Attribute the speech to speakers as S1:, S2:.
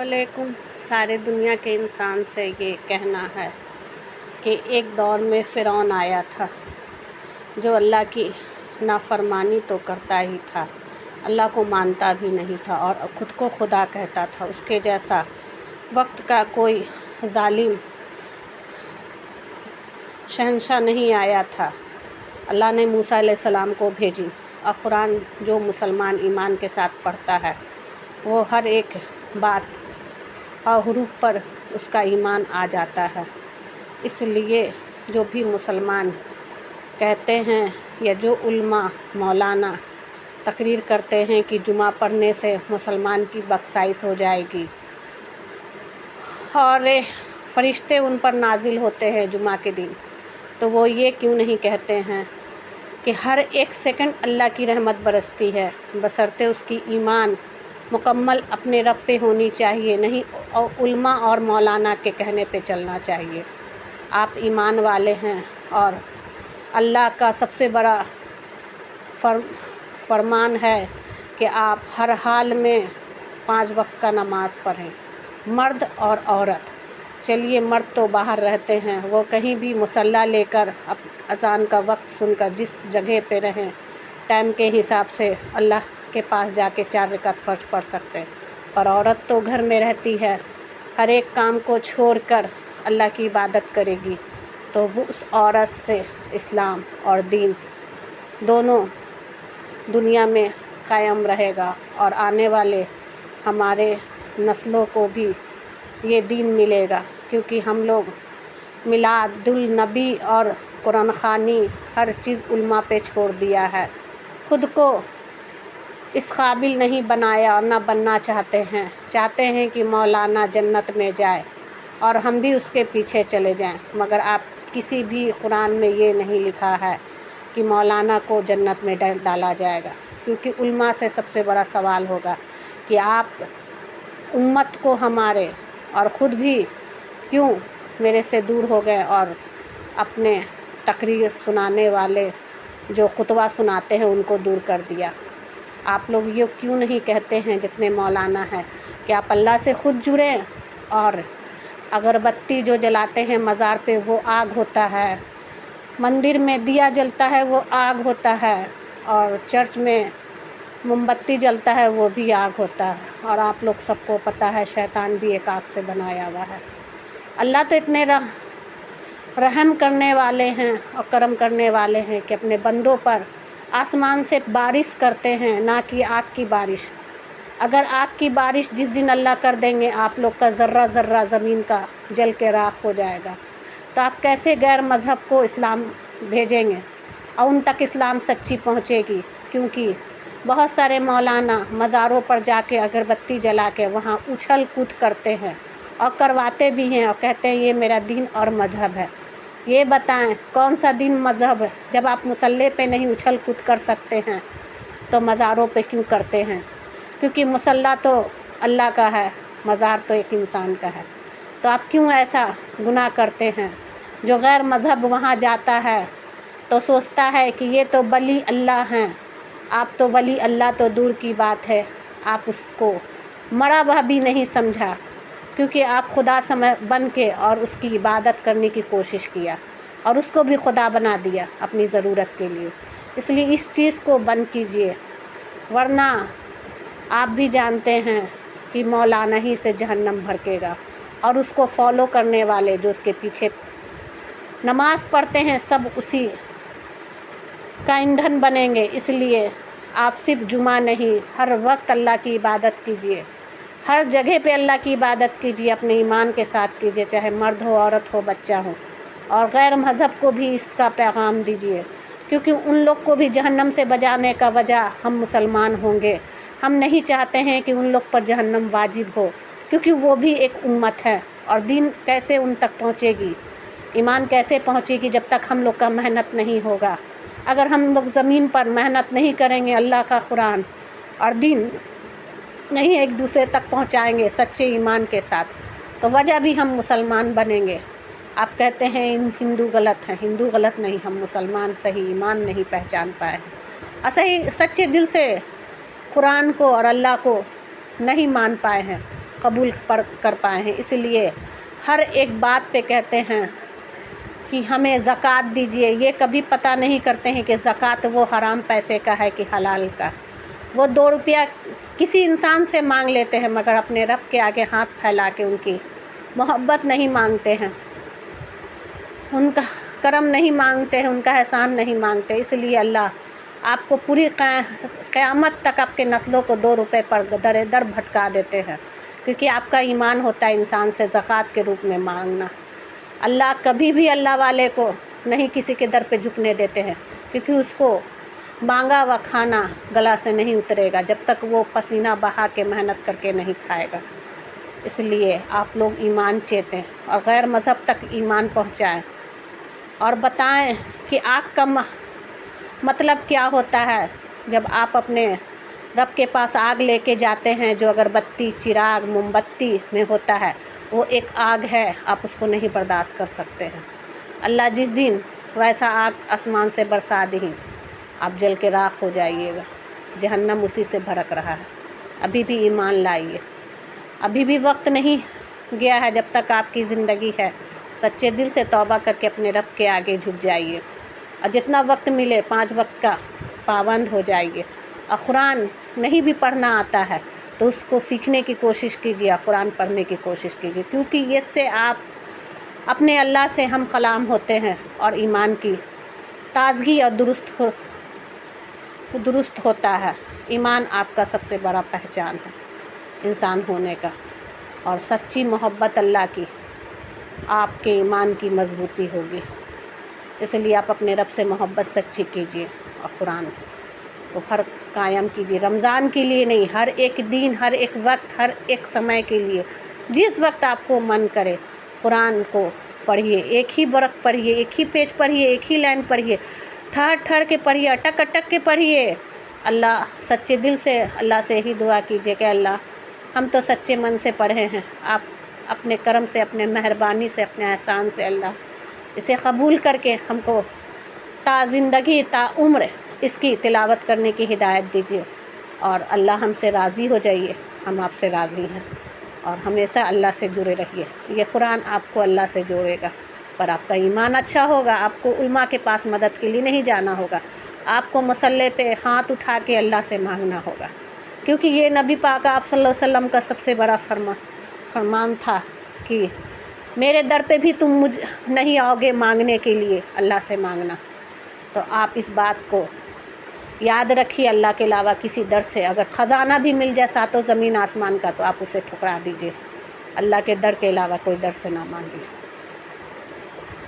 S1: वालेकुम। सारे दुनिया के इंसान से ये कहना है कि एक दौर में फ़िरौन आया था जो अल्लाह की नाफरमानी तो करता ही था, अल्लाह को मानता भी नहीं था और ख़ुद को खुदा कहता था। उसके जैसा वक्त का कोई ज़ालिम शहंशाह नहीं आया था। अल्लाह ने मूसा अलैहिस्सलाम को भेजी और कुरान जो मुसलमान ईमान के साथ पढ़ता है वो हर एक बात और हुरूफ पर उसका ईमान आ जाता है। इसलिए जो भी मुसलमान कहते हैं या जो उल्मा मौलाना तकरीर करते हैं कि जुमा पढ़ने से मुसलमान की बख्शाइश हो जाएगी और फ़रिश्ते उन पर नाजिल होते हैं जुमा के दिन, तो वो ये क्यों नहीं कहते हैं कि हर एक सेकंड अल्लाह की रहमत बरसती है, बशर्ते उसकी ईमान मुकम्मल अपने रब पे होनी चाहिए, नहीं और उल्मा और मौलाना के कहने पे चलना चाहिए। आप ईमान वाले हैं और अल्लाह का सबसे बड़ा फरमान है कि आप हर हाल में 5 वक्त का नमाज़ पढ़ें, मर्द और औरत। चलिए, मर्द तो बाहर रहते हैं, वो कहीं भी मुसल्ला लेकर अज़ान का वक्त सुनकर जिस जगह पे रहें, टाइम के हिसाब से अल्लाह के पास जाके 4 रकात फ़र्ज पढ़ सकते हैं। पर औरत तो घर में रहती है, हर एक काम को छोड़कर अल्लाह की इबादत करेगी, तो वो उस औरत से इस्लाम और दीन दोनों दुनिया में कायम रहेगा और आने वाले हमारे नस्लों को भी ये दीन मिलेगा, क्योंकि हम लोग मिलादुल नबी और कुरान ख़वानी हर चीज़ उल्मा पे छोड़ दिया है। ख़ुद को इस काबिल नहीं बनाया और ना बनना चाहते हैं कि मौलाना जन्नत में जाए और हम भी उसके पीछे चले जाएं, मगर आप किसी भी कुरान में ये नहीं लिखा है कि मौलाना को जन्नत में डाला जाएगा। क्योंकि उल्मा से सबसे बड़ा सवाल होगा कि आप उम्मत को हमारे और ख़ुद भी क्यों मेरे से दूर हो गए और अपने तकरीर सुनाने वाले जो खुतबा सुनाते हैं उनको दूर कर दिया। आप लोग ये क्यों नहीं कहते हैं जितने मौलाना हैं कि आप अल्लाह से ख़ुद जुड़ें, और अगरबत्ती जो जलाते हैं मज़ार पे वो आग होता है, मंदिर में दिया जलता है वो आग होता है, और चर्च में मोमबत्ती जलता है वो भी आग होता है। और आप लोग सबको पता है शैतान भी एक आग से बनाया हुआ है। अल्लाह तो इतने रहम करने वाले हैं और करम करने वाले हैं कि अपने बंदों पर आसमान से बारिश करते हैं, ना कि आग की बारिश। अगर आग की बारिश जिस दिन अल्लाह कर देंगे, आप लोग का ज़र्रा ज़र्रा ज़मीन का जल के राख हो जाएगा, तो आप कैसे गैर मज़हब को इस्लाम भेजेंगे और उन तक इस्लाम सच्ची पहुँचेगी? क्योंकि बहुत सारे मौलाना मज़ारों पर जाके अगरबत्ती जला के वहाँ उछल कूद करते हैं और करवाते भी हैं और कहते हैं ये मेरा दीन और मज़हब है। ये बताएं कौन सा दीन मज़हब है? जब आप मुसल्ले पे नहीं उछल कूद कर सकते हैं तो मज़ारों पे क्यों करते हैं? क्योंकि मुसल्ला तो अल्लाह का है, मज़ार तो एक इंसान का है। तो आप क्यों ऐसा गुनाह करते हैं? जो गैर मज़हब वहाँ जाता है तो सोचता है कि ये तो वली अल्लाह हैं, आप तो वली अल्लाह तो दूर की बात है, आप उसको मरा हुआ भी नहीं समझा, क्योंकि आप खुदा बन के और उसकी इबादत करने की कोशिश किया और उसको भी खुदा बना दिया अपनी ज़रूरत के लिए। इसलिए इस चीज़ को बंद कीजिए, वरना आप भी जानते हैं कि मौलाना ही से जहन्नम भड़केगा और उसको फॉलो करने वाले जो उसके पीछे नमाज़ पढ़ते हैं सब उसी का ईंधन बनेंगे। इसलिए आप सिर्फ जुमा नहीं, हर वक्त अल्लाह की इबादत कीजिए, हर जगह पे अल्लाह की इबादत कीजिए, अपने ईमान के साथ कीजिए, चाहे मर्द हो, औरत हो, बच्चा हो। और गैर मज़हब को भी इसका पैगाम दीजिए, क्योंकि उन लोग को भी जहन्नम से बचाने का वजह हम मुसलमान होंगे। हम नहीं चाहते हैं कि उन लोग पर जहन्नम वाजिब हो, क्योंकि वो भी एक उम्मत है और दीन कैसे उन तक पहुँचेगी, ईमान कैसे पहुँचेगी जब तक हम लोग का मेहनत नहीं होगा। अगर हम लोग ज़मीन पर मेहनत नहीं करेंगे, अल्लाह का कुरान और दीन नहीं एक दूसरे तक पहुंचाएंगे सच्चे ईमान के साथ, तो वजह भी हम मुसलमान बनेंगे। आप कहते हैं हिंदू गलत हैं, हिंदू गलत नहीं, हम मुसलमान सही ईमान नहीं पहचान पाए हैं और सही सच्चे दिल से कुरान को और अल्लाह को नहीं मान पाए हैं। قبول کر پائے ہیں، اس لیے ہر ایک بات پہ کہتے ہیں کہ ہمیں زکوٰۃ دیجیے۔ یہ کبھی پتہ نہیں کرتے ہیں کہ زکوٰۃ وہ حرام پیسے کا ہے کہ حلال کا۔ وہ 2 روپیہ کسی انسان سے مانگ لیتے ہیں مگر اپنے رب کے آگے ہاتھ پھیلا کے ان کی محبت نہیں مانگتے ہیں، ان کا کرم نہیں مانگتے ہیں، ان کا احسان نہیں مانگتے۔ اس لیے اللہ آپ کو پوری قیامت تک آپ کے نسلوں کو 2 روپے پر در در بھٹکا دیتے ہیں، کیونکہ آپ کا ایمان ہوتا ہے انسان سے زکوٰۃ کے روپ میں مانگنا۔ اللہ کبھی بھی اللہ والے کو نہیں کسی کے در پہ جھکنے دیتے ہیں، کیونکہ اس کو مانگا ہوا کھانا گلا سے نہیں اترے گا جب تک وہ پسینہ بہا کے محنت کر کے نہیں کھائے گا۔ اس لیے آپ لوگ ایمان چیتیں اور غیر مذہب تک ایمان پہنچائیں اور بتائیں کہ آگ کا مطلب کیا ہوتا ہے۔ جب آپ اپنے رب کے پاس آگ لے کے جاتے ہیں جو اگربتی، چراغ، موم بتی میں ہوتا ہے، وہ ایک آگ ہے، آپ اس کو نہیں برداشت کر سکتے ہیں۔ اللہ جس دن ویسا آگ آسمان سے برسا دیں، آپ جل کے راکھ ہو جائیے گا۔ جہنم اسی سے بھڑک رہا ہے۔ ابھی بھی ایمان لائیے، ابھی بھی وقت نہیں گیا ہے جب تک آپ کی زندگی ہے۔ سچے دل سے توبہ کر کے اپنے رب کے آگے جھک جائیے اور جتنا وقت ملے 5 وقت کا پابند ہو جائیے۔ اور قرآن نہیں بھی پڑھنا آتا ہے تو اس کو سیکھنے کی کوشش کیجیے اور قرآن پڑھنے کی کوشش کیجیے، کیونکہ اس سے آپ اپنے اللہ سے ہم کلام ہوتے ہیں اور ایمان کی تازگی اور درست ہوتا ہے۔ ایمان آپ کا سب سے بڑا پہچان ہے انسان ہونے کا، اور سچی محبت اللہ کی آپ کے ایمان کی مضبوطی ہوگی۔ اس لیے آپ اپنے رب سے محبت سچی کیجیے اور قرآن کو ہر قائم کیجیے۔ رمضان کے لیے نہیں، ہر ایک دن، ہر ایک وقت، ہر ایک سمے کے لیے جس وقت آپ کو من کرے قرآن کو پڑھیے۔ ایک ہی برق پڑھیے، ایک ہی پیج پڑھیے، ایک ہی لائن پڑھیے، ٹھہر ٹھہر کے پڑھیے، اٹک اٹک کے پڑھیے۔ اللہ سچے دل سے اللہ سے ہی دعا کیجیے کہ اللہ ہم تو سچے من سے پڑھے ہیں، آپ اپنے کرم سے، اپنے مہربانی سے، اپنے احسان سے اللہ اسے قبول کر کے ہم کو تا زندگی تا عمر اس کی تلاوت کرنے کی ہدایت دیجیے، اور اللہ ہم سے راضی ہو جائیے، ہم آپ سے راضی ہیں، اور ہمیشہ اللہ سے جڑے رہیے۔ یہ قرآن آپ کو اللہ سے جوڑے گا، پر آپ کا ایمان اچھا ہوگا۔ آپ کو علماء کے پاس مدد کے لیے نہیں جانا ہوگا، آپ کو مصلی پہ ہاتھ اٹھا کے اللہ سے مانگنا ہوگا، کیونکہ یہ نبی پاک آپ صلی اللہ علیہ وسلم کا سب سے بڑا فرمان تھا کہ میرے در پہ بھی تم مجھ نہیں آؤ گے مانگنے کے لیے، اللہ سے مانگنا۔ تو آپ اس بات کو یاد رکھیے، اللہ کے علاوہ کسی در سے اگر خزانہ بھی مل جائے 7 زمین آسمان کا تو آپ اسے ٹھکرا دیجیے، اللہ کے در کے علاوہ کوئی در سے نہ مانگیے۔